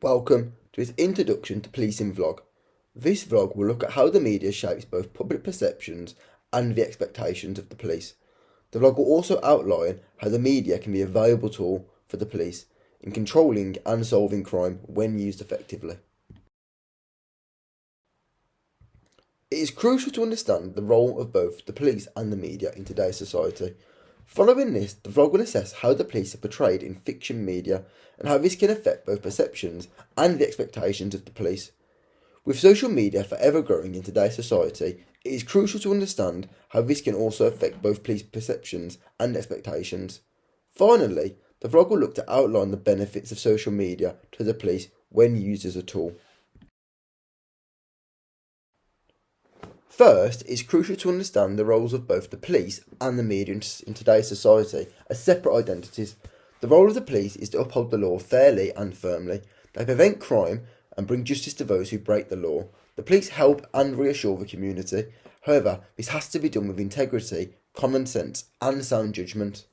Welcome to this introduction to policing vlog. This vlog will look at how the media shapes both public perceptions and the expectations of the police. The vlog will also outline how the media can be a valuable tool for the police in controlling and solving crime when used effectively. It is crucial to understand the role of both the police and the media in today's society. Following this, the vlog will assess how the police are portrayed in fiction media and how this can affect both perceptions and the expectations of the police. With social media forever growing in today's society, it is crucial to understand how this can also affect both police perceptions and expectations. Finally, the vlog will look to outline the benefits of social media to the police when used as a tool. First, it's crucial to understand the roles of both the police and the media in today's society as separate identities. The role of the police is to uphold the law fairly and firmly. They prevent crime and bring justice to those who break the law. The police help and reassure the community. However, this has to be done with integrity, common sense, and sound judgment.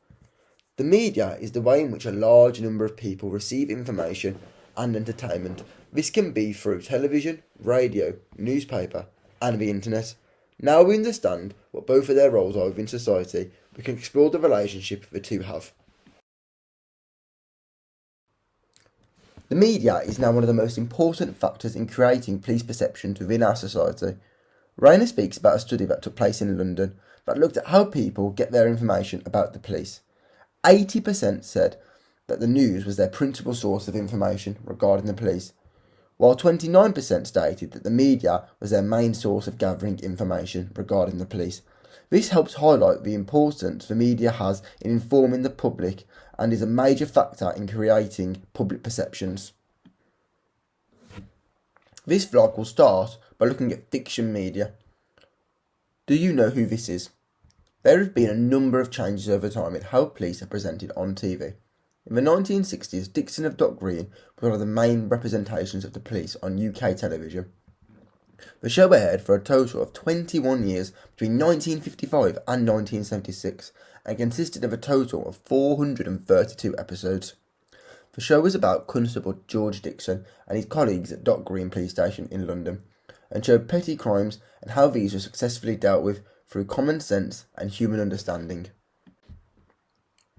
The media is the way in which a large number of people receive information and entertainment. This can be through television, radio, newspaper, and the internet. Now we understand what both of their roles are within society, we can explore the relationship the two have. The media is now one of the most important factors in creating police perceptions within our society. Rayner speaks about a study that took place in London that looked at how people get their information about the police. 80% said that the news was their principal source of information regarding the police, while 29% stated that the media was their main source of gathering information regarding the police. This helps highlight the importance the media has in informing the public and is a major factor in creating public perceptions. This vlog will start by looking at fiction media. Do you know who this is? There have been a number of changes over time in how police are presented on TV. In the 1960s, Dixon of Dock Green was one of the main representations of the police on UK television. The show aired for a total of 21 years between 1955 and 1976 and consisted of a total of 432 episodes. The show was about Constable George Dixon and his colleagues at Dock Green Police Station in London and showed petty crimes and how these were successfully dealt with through common sense and human understanding.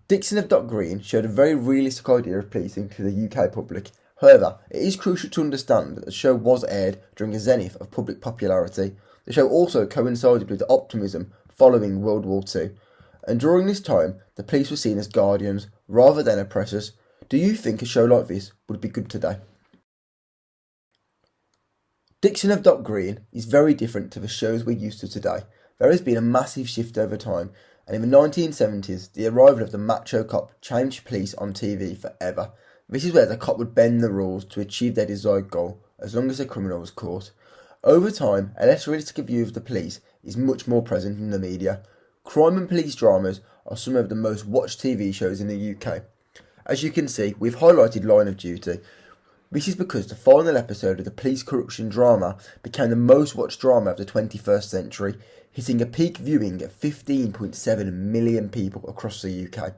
Dixon of Dock Green showed a very realistic idea of policing to the UK public. However, it is crucial to understand that the show was aired during a zenith of public popularity. The show also coincided with the optimism following World War II, and during this time, the police were seen as guardians rather than oppressors. Do you think a show like this would be good today? Dixon of Dock Green is very different to the shows we're used to today. There has been a massive shift over time, and in the 1970s, the arrival of the macho cop changed police on TV forever. This is where the cop would bend the rules to achieve their desired goal, as long as the criminal was caught. Over time, a less realistic view of the police is much more present in the media. Crime and police dramas are some of the most watched TV shows in the UK. As you can see, we've highlighted Line of Duty. This is because the final episode of the police corruption drama became the most watched drama of the 21st century, hitting a peak viewing of 15.7 million people across the UK.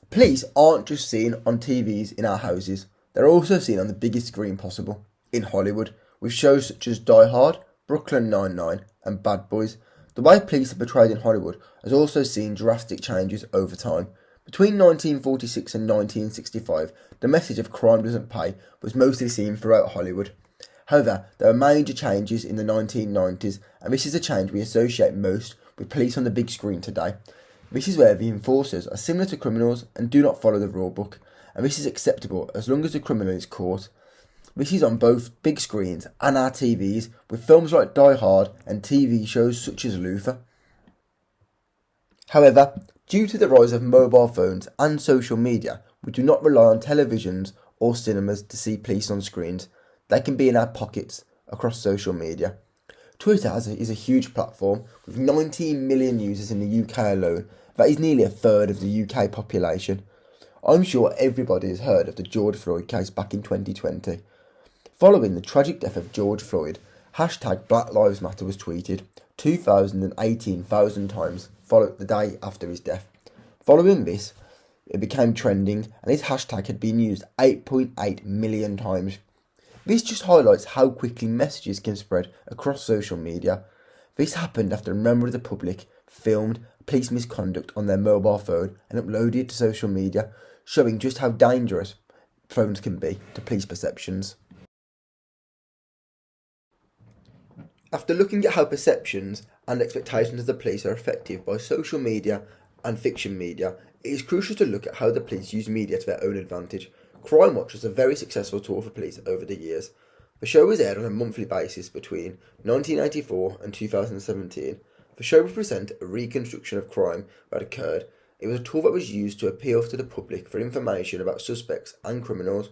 Police aren't just seen on TVs in our houses, they're also seen on the biggest screen possible, in Hollywood, with shows such as Die Hard, Brooklyn Nine-Nine and Bad Boys. The way police are portrayed in Hollywood has also seen drastic changes over time. Between 1946 and 1965, the message of crime doesn't pay was mostly seen throughout Hollywood. However, there were major changes in the 1990s, and this is a change we associate most with police on the big screen today. This is where the enforcers are similar to criminals and do not follow the rule book, and this is acceptable as long as the criminal is caught. This is on both big screens and our TVs, with films like Die Hard and TV shows such as Luther. However, due to the rise of mobile phones and social media, we do not rely on televisions or cinemas to see police on screens. They can be in our pockets across social media. Twitter is a huge platform with 19 million users in the UK alone. That is nearly a third of the UK population. I'm sure everybody has heard of the George Floyd case back in 2020. Following the tragic death of George Floyd, hashtag Black Lives Matter was tweeted 218,000 times the day after his death. Following this, it became trending and his hashtag had been used 8.8 million times. This just highlights how quickly messages can spread across social media. This happened after a member of the public filmed police misconduct on their mobile phone and uploaded it to social media, showing just how dangerous phones can be to police perceptions. After looking at how perceptions and expectations of the police are affected by social media and fiction media, it is crucial to look at how the police use media to their own advantage. Crime Watch was a very successful tool for police over the years. The show was aired on a monthly basis between 1984 and 2017. The show would present a reconstruction of crime that occurred. It was a tool that was used to appeal to the public for information about suspects and criminals.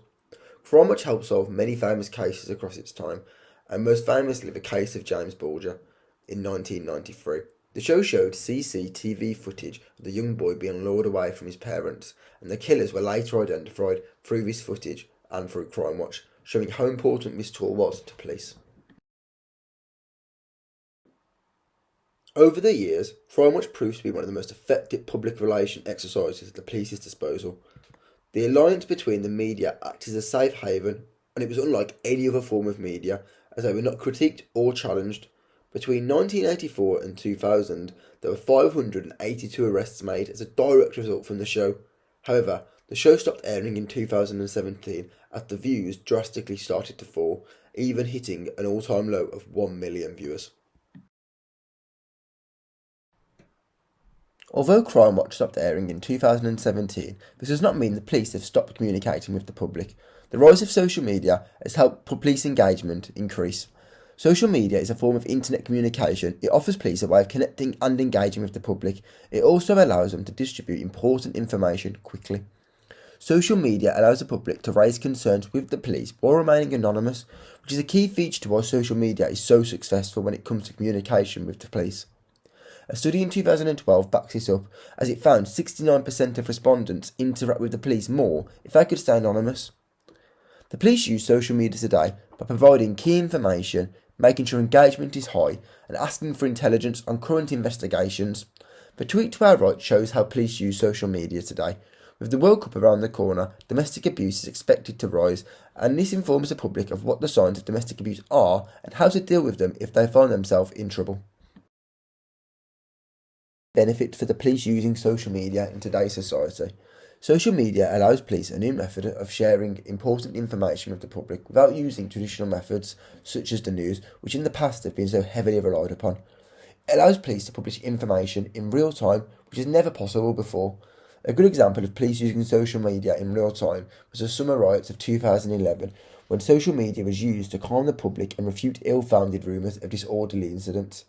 Crime Watch helped solve many famous cases across its time, and most famously the case of James Bulger in 1993. The show showed CCTV footage of the young boy being lured away from his parents, and the killers were later identified through this footage and through Crime Watch, showing how important this tool was to police. Over the years, Crime Watch proved to be one of the most effective public relations exercises at the police's disposal. The alliance between the media acted as a safe haven, and it was unlike any other form of media, as they were not critiqued or challenged. Between 1984 and 2000, there were 582 arrests made as a direct result from the show. However, the show stopped airing in 2017 as the views drastically started to fall, even hitting an all-time low of 1 million viewers. Although Crime Watch stopped airing in 2017, this does not mean the police have stopped communicating with the public. The rise of social media has helped police engagement increase. Social media is a form of internet communication. It offers police a way of connecting and engaging with the public. It also allows them to distribute important information quickly. Social media allows the public to raise concerns with the police while remaining anonymous, which is a key feature to why social media is so successful when it comes to communication with the police. A study in 2012 backs this up, as it found 69% of respondents interact with the police more if they could stay anonymous. The police use social media today by providing key information, making sure engagement is high, and asking for intelligence on current investigations. The tweet to our right shows how police use social media today. With the World Cup around the corner, domestic abuse is expected to rise, and this informs the public of what the signs of domestic abuse are and how to deal with them if they find themselves in trouble. Benefit for the police using social media in today's society. Social media allows police a new method of sharing important information with the public without using traditional methods such as the news, which in the past have been so heavily relied upon. It allows police to publish information in real time, which is never possible before. A good example of police using social media in real time was the summer riots of 2011, when social media was used to calm the public and refute ill-founded rumours of disorderly incidents.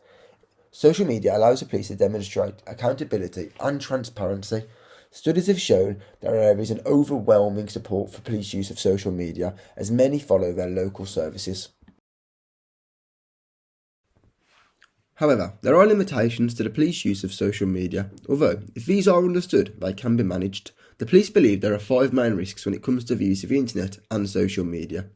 Social media allows the police to demonstrate accountability and transparency. Studies have shown that there is an overwhelming support for police use of social media, as many follow their local services. However, there are limitations to the police use of social media, although, if these are understood, they can be managed. The police believe there are 5 main risks when it comes to the use of the internet and social media.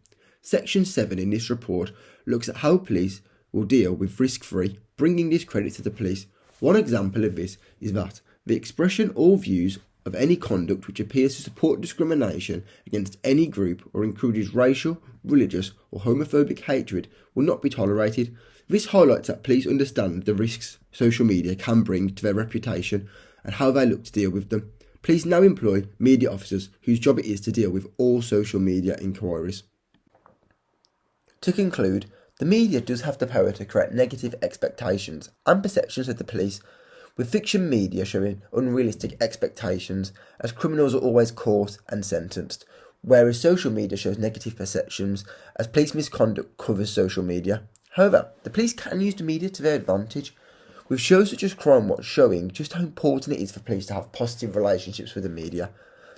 Section 7 in this report looks at how police will deal with risk-free, bringing discredit to the police. One example of this is that the expression or views of any conduct which appears to support discrimination against any group or encourages racial, religious or homophobic hatred will not be tolerated. This highlights that police understand the risks social media can bring to their reputation and how they look to deal with them. Police now employ media officers whose job it is to deal with all social media inquiries. To conclude, the media does have the power to create negative expectations and perceptions of the police, with fiction media showing unrealistic expectations, as criminals are always caught and sentenced, whereas social media shows negative perceptions, as police misconduct covers social media. However, the police can use the media to their advantage, with shows such as Crime Watch showing just how important it is for police to have positive relationships with the media.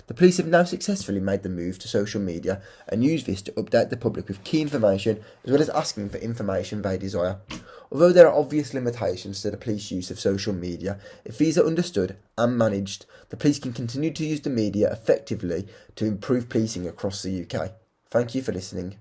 The police have now successfully made the move to social media and use this to update the public with key information as well as asking for information they desire. Although there are obvious limitations to the police use of social media, if these are understood and managed, the police can continue to use the media effectively to improve policing across the UK. Thank you for listening.